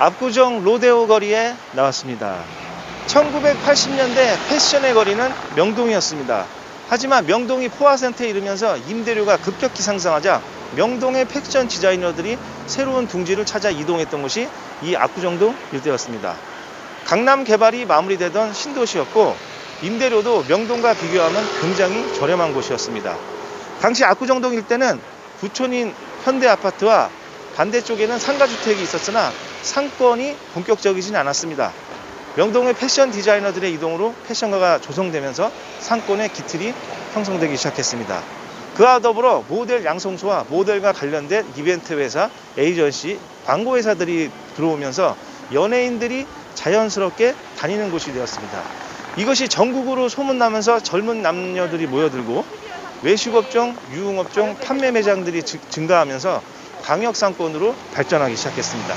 압구정 로데오 거리에 나왔습니다. 1980년대 패션의 거리는 명동이었습니다. 하지만 명동이 포화상태에 이르면서 임대료가 급격히 상승하자 명동의 패션 디자이너들이 새로운 둥지를 찾아 이동했던 곳이 이 압구정동 일대였습니다. 강남 개발이 마무리되던 신도시였고 임대료도 명동과 비교하면 굉장히 저렴한 곳이었습니다. 당시 압구정동 일대는 부촌인 현대아파트와 반대쪽에는 상가주택이 있었으나 상권이 본격적이진 않았습니다. 명동의 패션 디자이너들의 이동으로 패션가가 조성되면서 상권의 기틀이 형성되기 시작했습니다. 그와 더불어 모델 양성소와 모델과 관련된 이벤트 회사, 에이전시, 광고 회사들이 들어오면서 연예인들이 자연스럽게 다니는 곳이 되었습니다. 이것이 전국으로 소문나면서 젊은 남녀들이 모여들고 외식업종, 유흥업종, 판매 매장들이 증가하면서 광역상권으로 발전하기 시작했습니다.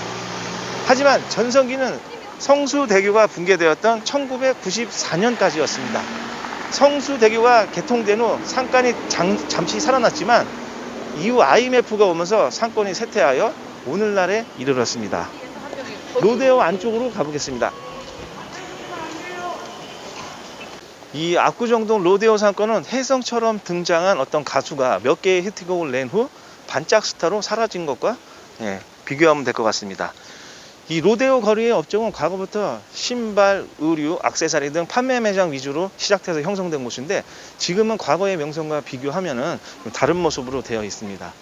하지만 전성기는 성수대교가 붕괴되었던 1994년까지였습니다. 성수대교가 개통된 후 상권이 잠시 살아났지만 이후 IMF가 오면서 상권이 쇠퇴하여 오늘날에 이르렀습니다. 로데오 안쪽으로 가보겠습니다. 이 압구정동 로데오 상권은 혜성처럼 등장한 어떤 가수가 몇 개의 히트곡을 낸 후 반짝 스타로 사라진 것과 비교하면 될 것 같습니다. 이 로데오 거리의 업종은 과거부터 신발, 의류, 액세서리 등 판매 매장 위주로 시작돼서 형성된 곳인데 지금은 과거의 명성과 비교하면은 다른 모습으로 되어 있습니다.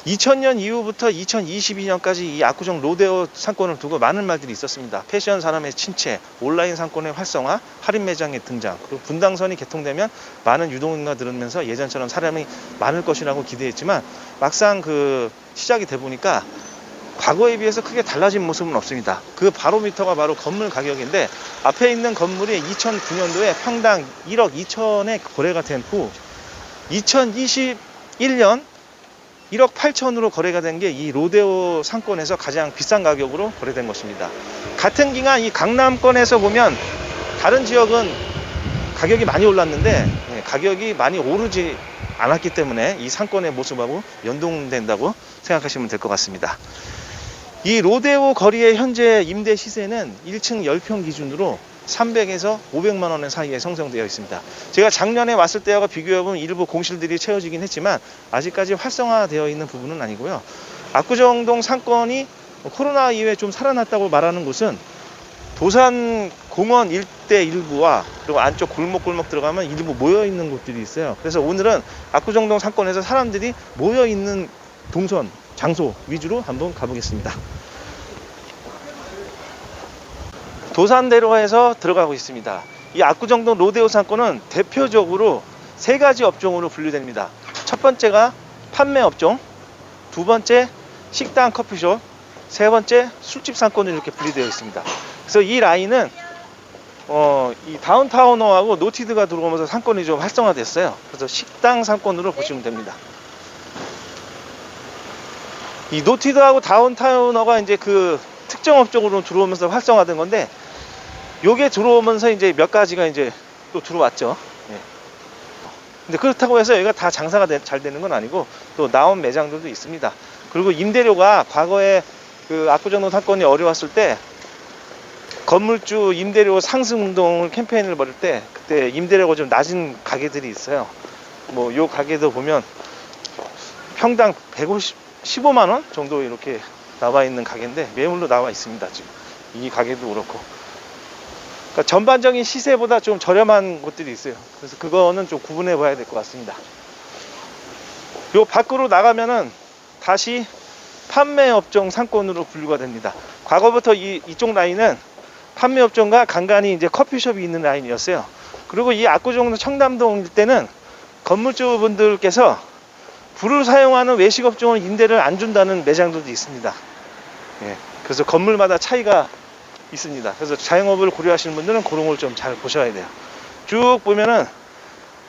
2000년 이후부터 2022년까지 이 압구정 로데오 상권을 두고 많은 말들이 있었습니다. 패션 산업의 침체, 온라인 상권의 활성화, 할인 매장의 등장, 그리고 분당선이 개통되면 많은 유동인가 늘으면서 예전처럼 사람이 많을 것이라고 기대했지만 막상 시작이 돼 보니까 과거에 비해서 크게 달라진 모습은 없습니다. 그 바로미터가 바로 건물 가격인데 앞에 있는 건물이 2009년도에 평당 1억 2천에 거래가 된 후 2021년 1억 8천으로 거래가 된 게 이 로데오 상권에서 가장 비싼 가격으로 거래된 것입니다. 같은 기간 이 강남권에서 보면 다른 지역은 가격이 많이 올랐는데 가격이 많이 오르지 않았기 때문에 이 상권의 모습하고 연동된다고 생각하시면 될 것 같습니다. 이 로데오 거리의 현재 임대 시세는 1층 10평 기준으로 300에서 500만 원 사이에 형성되어 있습니다. 제가 작년에 왔을 때와 비교해보면 일부 공실들이 채워지긴 했지만 아직까지 활성화되어 있는 부분은 아니고요. 압구정동 상권이 코로나 이후에 좀 살아났다고 말하는 곳은 도산 공원 일대 일부와 그리고 안쪽 골목 들어가면 일부 모여있는 곳들이 있어요. 그래서 오늘은 압구정동 상권에서 사람들이 모여있는 동선, 장소 위주로 한번 가보겠습니다. 도산대로에서 들어가고 있습니다. 이 압구정동 로데오 상권은 대표적으로 세 가지 업종으로 분류됩니다. 첫 번째가 판매 업종, 두 번째 식당 커피숍, 세 번째 술집 상권으로 이렇게 분리되어 있습니다. 그래서 이 라인은 이 다운타운호하고 노티드가 들어오면서 상권이 좀 활성화됐어요. 그래서 식당 상권으로 보시면 됩니다. 이 노티드하고 다운타운호가 이제 그 특정 업종으로 들어오면서 활성화된 건데, 요게 들어오면서 이제 몇 가지가 이제 또 들어왔죠. 근데 그렇다고 해서 여기가 다 장사가 잘 되는 건 아니고 또 나온 매장들도 있습니다. 그리고 임대료가 과거에 그 압구정동 상권이 어려웠을 때 건물주 임대료 상승 운동을 캠페인을 벌일 때 그때 임대료가 좀 낮은 가게들이 있어요. 뭐 요 가게도 보면 평당 15만 원 정도 이렇게 나와 있는 가게인데 매물로 나와 있습니다. 지금 이 가게도 그렇고, 그러니까 전반적인 시세보다 좀 저렴한 곳들이 있어요. 그래서 그거는 좀 구분해 봐야 될 것 같습니다. 요 밖으로 나가면은 다시 판매 업종 상권으로 분류가 됩니다. 과거부터 이쪽 라인은 판매 업종과 간간히 이제 커피숍이 있는 라인이었어요. 그리고 이 압구정동 청담동 일대는 건물주분들께서 불을 사용하는 외식업종을 임대를 안 준다는 매장들도 있습니다. 그래서 건물마다 차이가 있습니다. 그래서 자영업을 고려하시는 분들은 그런 걸 좀 잘 보셔야 돼요. 쭉 보면은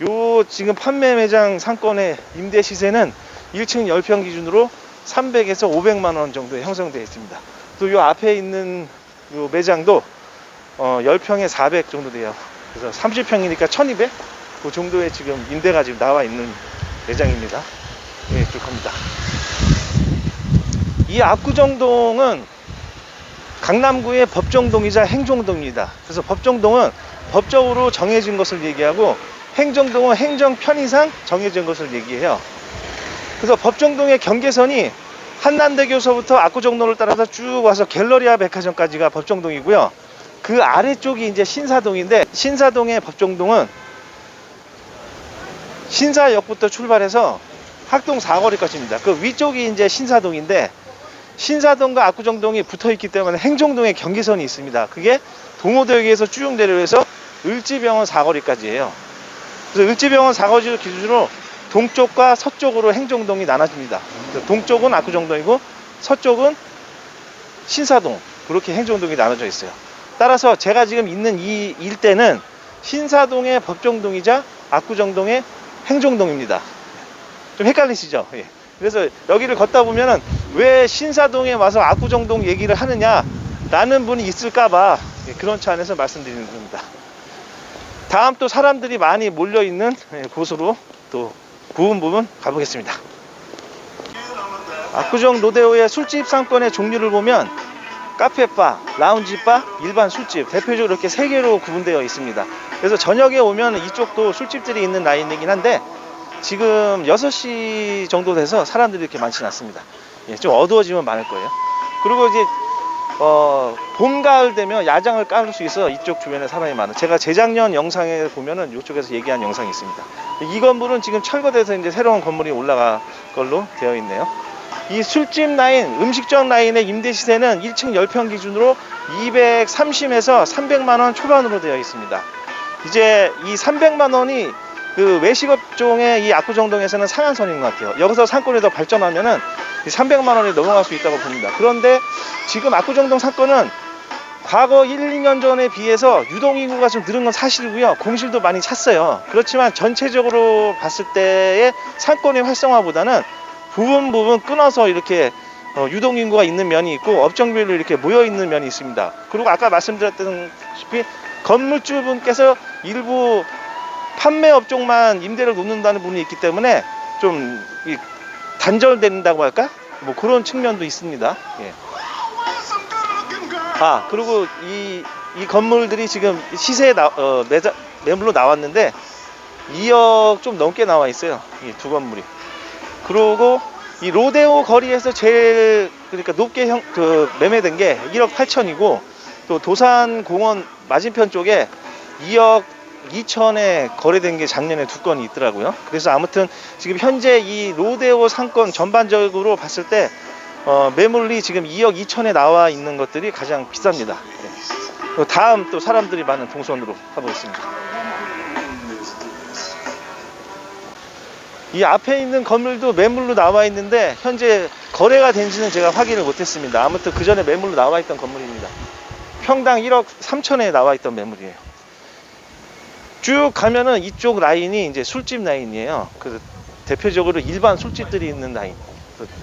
요 지금 판매 매장 상권의 임대 시세는 1층 10평 기준으로 300에서 500만 원 정도에 형성되어 있습니다. 또 요 앞에 있는 요 매장도 10평에 400 정도 돼요. 그래서 30평이니까 1200? 그 정도의 지금 임대가 지금 나와 있는 매장입니다. 쭉 갑니다. 이 압구정동은 강남구의 법정동이자 행정동입니다. 그래서 법정동은 법적으로 정해진 것을 얘기하고 행정동은 행정 편의상 정해진 것을 얘기해요. 그래서 법정동의 경계선이 한남대교서부터 압구정로를 따라서 쭉 와서 갤러리아 백화점까지가 법정동이고요. 그 아래쪽이 이제 신사동인데, 신사동의 법정동은 신사역부터 출발해서 학동 사거리까지입니다. 그 위쪽이 이제 신사동인데, 신사동과 압구정동이 붙어있기 때문에 행정동의 경계선이 있습니다. 그게 동호대역에서 쭉 내려서 을지병원 사거리까지예요. 그래서 을지병원 사거리를 기준으로 동쪽과 서쪽으로 행정동이 나눠집니다. 동쪽은 압구정동이고 서쪽은 신사동, 그렇게 행정동이 나눠져 있어요. 따라서 제가 지금 있는 이 일대는 신사동의 법정동이자 압구정동의 행정동입니다. 좀 헷갈리시죠? 예. 그래서 여기를 걷다 보면은 왜 신사동에 와서 압구정동 얘기를 하느냐 라는 분이 있을까봐 그런 차 안에서 말씀드리는 겁니다. 다음 또 사람들이 많이 몰려있는 곳으로 또 부분 가보겠습니다. 압구정 로데오의 술집 상권의 종류를 보면 카페바, 라운지바, 일반 술집, 대표적으로 이렇게 세 개로 구분되어 있습니다. 그래서 저녁에 오면 이쪽도 술집들이 있는 라인이긴 한데 지금 6시 정도 돼서 사람들이 이렇게 많지는 않습니다. 예, 좀 어두워지면 많을 거예요. 그리고 이제 봄, 가을 되면 야장을 깔을 수 있어 이쪽 주변에 사람이 많아요. 제가 재작년 영상에 보면은 이쪽에서 얘기한 영상이 있습니다. 이 건물은 지금 철거돼서 이제 새로운 건물이 올라갈 걸로 되어 있네요. 이 술집 라인, 음식점 라인의 임대 시세는 1층 10평 기준으로 230에서 300만원 초반으로 되어 있습니다. 이제 이 300만원이 그 외식업종의 이 압구정동에서는 상한선인 것 같아요. 여기서 상권이 더 발전하면은 300만원이 넘어갈 수 있다고 봅니다. 그런데 지금 압구정동 상권은 과거 1, 2년 전에 비해서 유동인구가 좀 늘은 건 사실이고요. 공실도 많이 찼어요. 그렇지만 전체적으로 봤을 때의 상권의 활성화보다는 부분 끊어서 이렇게 유동인구가 있는 면이 있고 업종별로 이렇게 모여있는 면이 있습니다. 그리고 아까 말씀드렸다시피 건물주분께서 일부 판매 업종만 임대를 놓는다는 분이 있기 때문에 좀 단절된다고 할까? 뭐 그런 측면도 있습니다. 예. 그리고 이 건물들이 지금 시세에 매물로 나왔는데 2억 좀 넘게 나와 있어요. 이 두 건물이. 그리고 이 로데오 거리에서 제일 그러니까 높게 매매된 게 1억 8천이고 또 도산공원 맞은편 쪽에 2억 2천에 거래된 게 작년에 2건이 있더라고요. 그래서 아무튼 지금 현재 이 로데오 상권 전반적으로 봤을 때 매물이 지금 2억 2천에 나와 있는 것들이 가장 비쌉니다. 네. 다음 또 사람들이 많은 동선으로 가보겠습니다. 이 앞에 있는 건물도 매물로 나와 있는데 현재 거래가 된지는 제가 확인을 못했습니다. 아무튼 그 전에 매물로 나와 있던 건물입니다. 평당 1억 3천에 나와 있던 매물이에요. 쭉 가면은 이쪽 라인이 이제 술집 라인이에요. 그 대표적으로 일반 술집들이 있는 라인.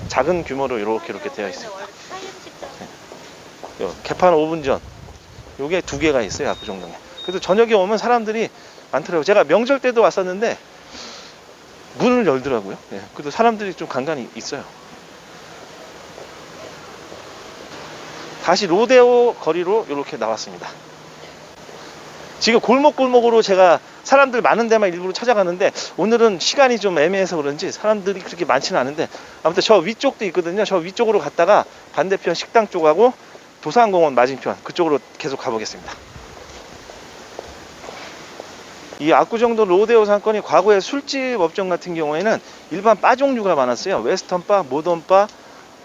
작은 규모로 이렇게 되어 있습니다. 네. 개판 5분 전. 요게 2개가 있어요, 압구정동에. 그래서 저녁에 오면 사람들이 많더라고요. 제가 명절 때도 왔었는데 문을 열더라고요. 네. 그래도 사람들이 좀 간간히 있어요. 다시 로데오 거리로 이렇게 나왔습니다. 지금 골목골목으로 제가 사람들 많은 데만 일부러 찾아가는데 오늘은 시간이 좀 애매해서 그런지 사람들이 그렇게 많지는 않은데 아무튼 저 위쪽도 있거든요. 저 위쪽으로 갔다가 반대편 식당 쪽하고 도산공원 맞은편 그쪽으로 계속 가보겠습니다. 이 압구정동 로데오 상권이 과거에 술집 업종 같은 경우에는 일반 바 종류가 많았어요. 웨스턴바, 모던바,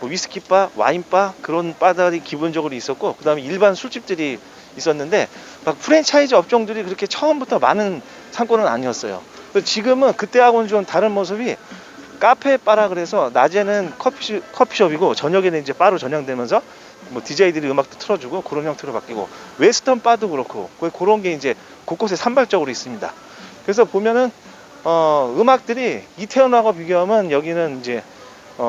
위스키바, 와인바 그런 바들이 기본적으로 있었고 그 다음에 일반 술집들이 있었는데 막 프랜차이즈 업종들이 그렇게 처음부터 많은 상권은 아니었어요. 지금은 그때하고는 좀 다른 모습이 카페 바라 그래서 낮에는 커피숍이고 저녁에는 이제 바로 전향되면서 뭐 DJ들이 음악도 틀어주고 그런 형태로 바뀌고 웨스턴 바도 그렇고 그런 게 이제 곳곳에 산발적으로 있습니다. 그래서 보면은 음악들이 이태원하고 비교하면 여기는 이제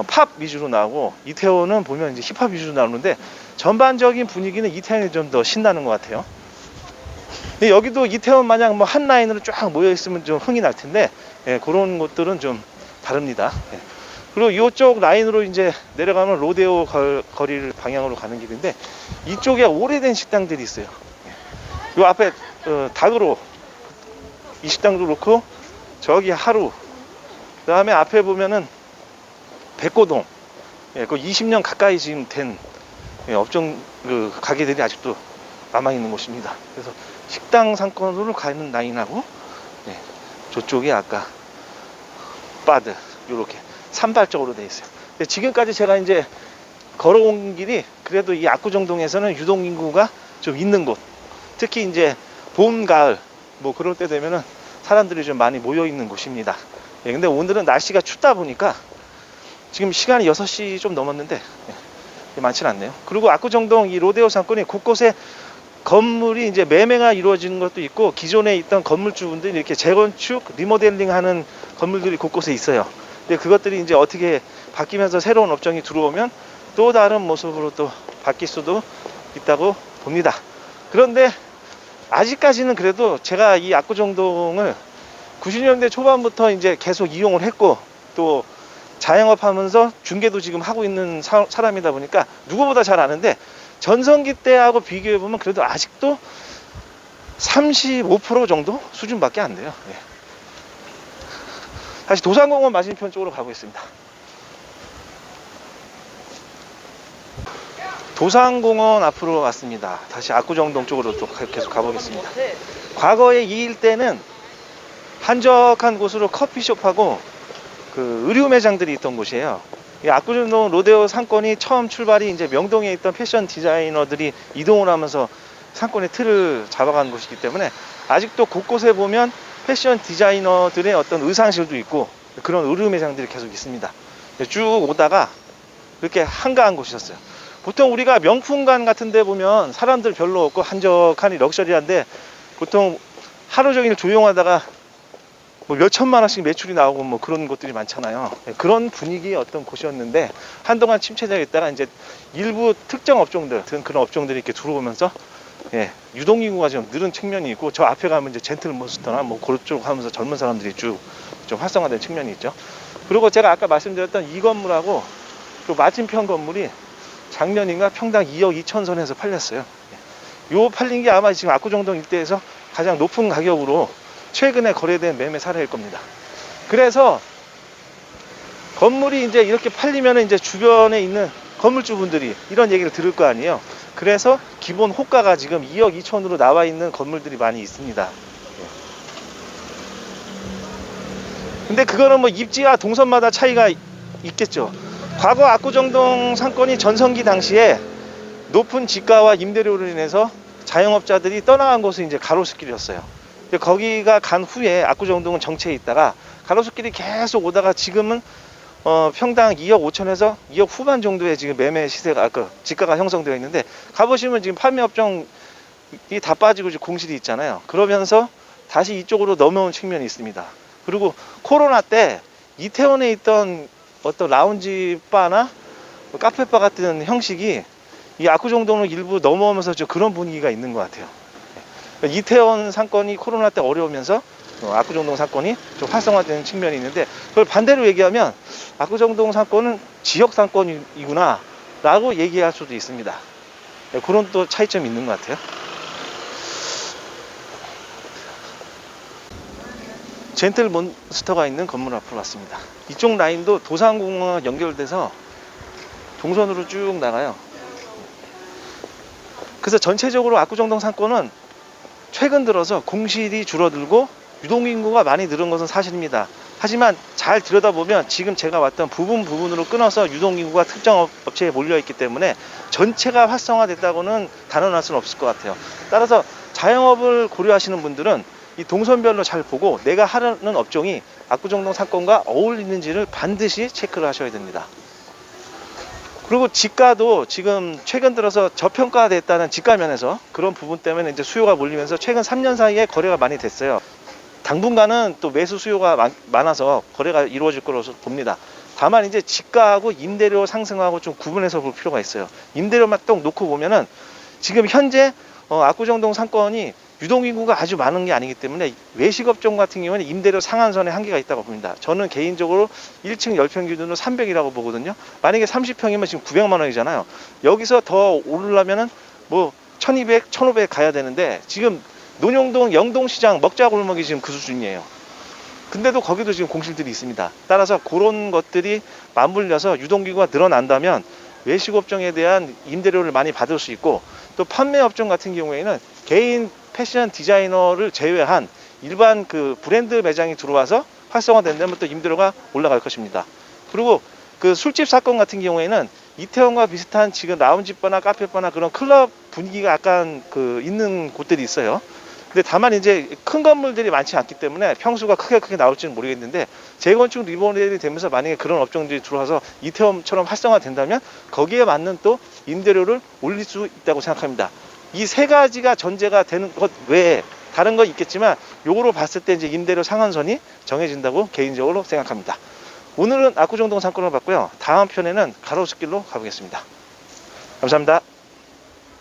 팝 위주로 나오고 이태원은 보면 이제 힙합 위주로 나오는데 전반적인 분위기는 이태원이 좀 더 신나는 것 같아요. 근데 여기도 이태원 마냥 뭐 한 라인으로 쫙 모여 있으면 좀 흥이 날 텐데 예, 그런 것들은 좀 다릅니다. 예. 그리고 이쪽 라인으로 이제 내려가면 로데오 거리를 방향으로 가는 길인데, 이쪽에 오래된 식당들이 있어요. 요 앞에 닭으로 이 식당도 그렇고, 저기 하루, 그 다음에 앞에 보면은 백고동, 그 20년 가까이 지금 된 업종 가게들이 아직도 남아있는 곳입니다. 그래서 식당 상권으로 가는 라인하고, 저쪽이 아까 바드, 요렇게 산발적으로 돼 있어요. 근데 지금까지 제가 이제 걸어온 길이 그래도 이 압구정동에서는 유동인구가 좀 있는 곳, 특히 이제 봄, 가을 뭐 그럴 때 되면은 사람들이 좀 많이 모여 있는 곳입니다. 근데 오늘은 날씨가 춥다 보니까 지금 시간이 6시 좀 넘었는데 많지는 않네요. 그리고 압구정동 이 로데오 상권이 곳곳에 건물이 이제 매매가 이루어지는 것도 있고, 기존에 있던 건물주분들이 이렇게 재건축, 리모델링 하는 건물들이 곳곳에 있어요. 근데 그것들이 이제 어떻게 바뀌면서 새로운 업종이 들어오면 또 다른 모습으로 또 바뀔 수도 있다고 봅니다. 그런데 아직까지는 그래도 제가 이 압구정동을 90년대 초반부터 이제 계속 이용을 했고, 또 자영업 하면서 중개도 지금 하고 있는 사람이다 보니까 누구보다 잘 아는데, 전성기 때하고 비교해보면 그래도 아직도 35% 정도 수준밖에 안 돼요. 다시 도산공원 맞은편 쪽으로 가보겠습니다. 도산공원 앞으로 왔습니다. 다시 압구정동 쪽으로 또 계속 가보겠습니다. 과거에 이 일대는 한적한 곳으로 커피숍하고 그 의류 매장들이 있던 곳이에요. 이 압구정동 로데오 상권이 처음 출발이 이제 명동에 있던 패션 디자이너들이 이동을 하면서 상권의 틀을 잡아간 곳이기 때문에 아직도 곳곳에 보면 패션 디자이너들의 어떤 의상실도 있고 그런 의류 매장들이 계속 있습니다. 쭉 오다가 이렇게 한가한 곳이었어요. 보통 우리가 명품관 같은 데 보면 사람들 별로 없고 한적하니 럭셔리한데, 보통 하루 종일 조용하다가 뭐 몇 천만 원씩 매출이 나오고 뭐 그런 곳들이 많잖아요. 그런 분위기의 어떤 곳이었는데, 한동안 침체되어 있다가 이제 일부 특정 업종들, 그런 업종들이 이렇게 들어오면서 유동인구가 좀 늘은 측면이 있고, 저 앞에 가면 이제 젠틀몬스터나 뭐 그쪽 하면서 젊은 사람들이 쭉 좀 활성화된 측면이 있죠. 그리고 제가 아까 말씀드렸던 이 건물하고 또 맞은편 건물이 작년인가 평당 2억 2천 선에서 팔렸어요. 요 팔린 게 아마 지금 압구정동 일대에서 가장 높은 가격으로 최근에 거래된 매매 사례일 겁니다. 그래서 건물이 이제 이렇게 팔리면 이제 주변에 있는 건물주분들이 이런 얘기를 들을 거 아니에요. 그래서 기본 호가가 지금 2억 2천으로 나와 있는 건물들이 많이 있습니다. 근데 그거는 뭐 입지와 동선마다 차이가 있겠죠. 과거 압구정동 상권이 전성기 당시에 높은 지가와 임대료로 인해서 자영업자들이 떠나간 곳이 이제 가로수길이었어요. 거기가 간 후에 압구정동은 정체에 있다가 가로수길이 계속 오다가 지금은 평당 2억 5천에서 2억 후반 정도의 지금 매매 시세가 지가가 형성되어 있는데, 가보시면 지금 판매 업종이 다 빠지고 이제 공실이 있잖아요. 그러면서 다시 이쪽으로 넘어온 측면이 있습니다. 그리고 코로나 때 이태원에 있던 어떤 라운지 바나 카페바 같은 형식이 이 압구정동으로 일부 넘어오면서 좀 그런 분위기가 있는 것 같아요. 이태원 상권이 코로나 때 어려우면서 압구정동 상권이 좀 활성화되는 측면이 있는데, 그걸 반대로 얘기하면 압구정동 상권은 지역 상권이구나 라고 얘기할 수도 있습니다. 그런 또 차이점이 있는 것 같아요. 젠틀몬스터가 있는 건물 앞으로 왔습니다. 이쪽 라인도 도산공원과 연결돼서 동선으로 쭉 나가요. 그래서 전체적으로 압구정동 상권은 최근 들어서 공실이 줄어들고 유동인구가 많이 늘은 것은 사실입니다. 하지만 잘 들여다보면 지금 제가 왔던 부분으로 끊어서 유동인구가 특정 업체에 몰려있기 때문에 전체가 활성화됐다고는 단언할 수는 없을 것 같아요. 따라서 자영업을 고려하시는 분들은 이 동선별로 잘 보고 내가 하려는 업종이 압구정동 상권과 어울리는지를 반드시 체크를 하셔야 됩니다. 그리고 지가도 지금 최근 들어서 저평가됐다는 지가 면에서 그런 부분 때문에 이제 수요가 몰리면서 최근 3년 사이에 거래가 많이 됐어요. 당분간은 또 매수 수요가 많아서 거래가 이루어질 거로 봅니다. 다만 이제 지가하고 임대료 상승하고 좀 구분해서 볼 필요가 있어요. 임대료만 딱 놓고 보면은 지금 현재 압구정동 상권이 유동인구가 아주 많은 게 아니기 때문에 외식업종 같은 경우는 임대료 상한선에 한계가 있다고 봅니다. 저는 개인적으로 1층 10평 기준으로 300이라고 보거든요. 만약에 30평이면 지금 900만 원이잖아요. 여기서 더 오르려면은 뭐 1200, 1500 가야 되는데 지금 논영동, 영동시장, 먹자골목이 지금 그 수준이에요. 근데도 거기도 지금 공실들이 있습니다. 따라서 그런 것들이 맞물려서 유동기구가 늘어난다면 외식업종에 대한 임대료를 많이 받을 수 있고, 또 판매업종 같은 경우에는 개인 패션 디자이너를 제외한 일반 그 브랜드 매장이 들어와서 활성화된다면 또 임대료가 올라갈 것입니다. 그리고 그 술집 사건 같은 경우에는 이태원과 비슷한 지금 라운지바나 카페바나 그런 클럽 분위기가 약간 그 있는 곳들이 있어요. 근데 다만 이제 큰 건물들이 많지 않기 때문에 평수가 크게 나올지는 모르겠는데, 재건축 리모델이 되면서 만약에 그런 업종들이 들어와서 이태원처럼 활성화된다면 거기에 맞는 또 임대료를 올릴 수 있다고 생각합니다. 이 세 가지가 전제가 되는 것 외에 다른 건 있겠지만 요거로 봤을 때 이제 임대료 상한선이 정해진다고 개인적으로 생각합니다. 오늘은 압구정동 상권을 봤고요. 다음 편에는 가로수길로 가보겠습니다. 감사합니다.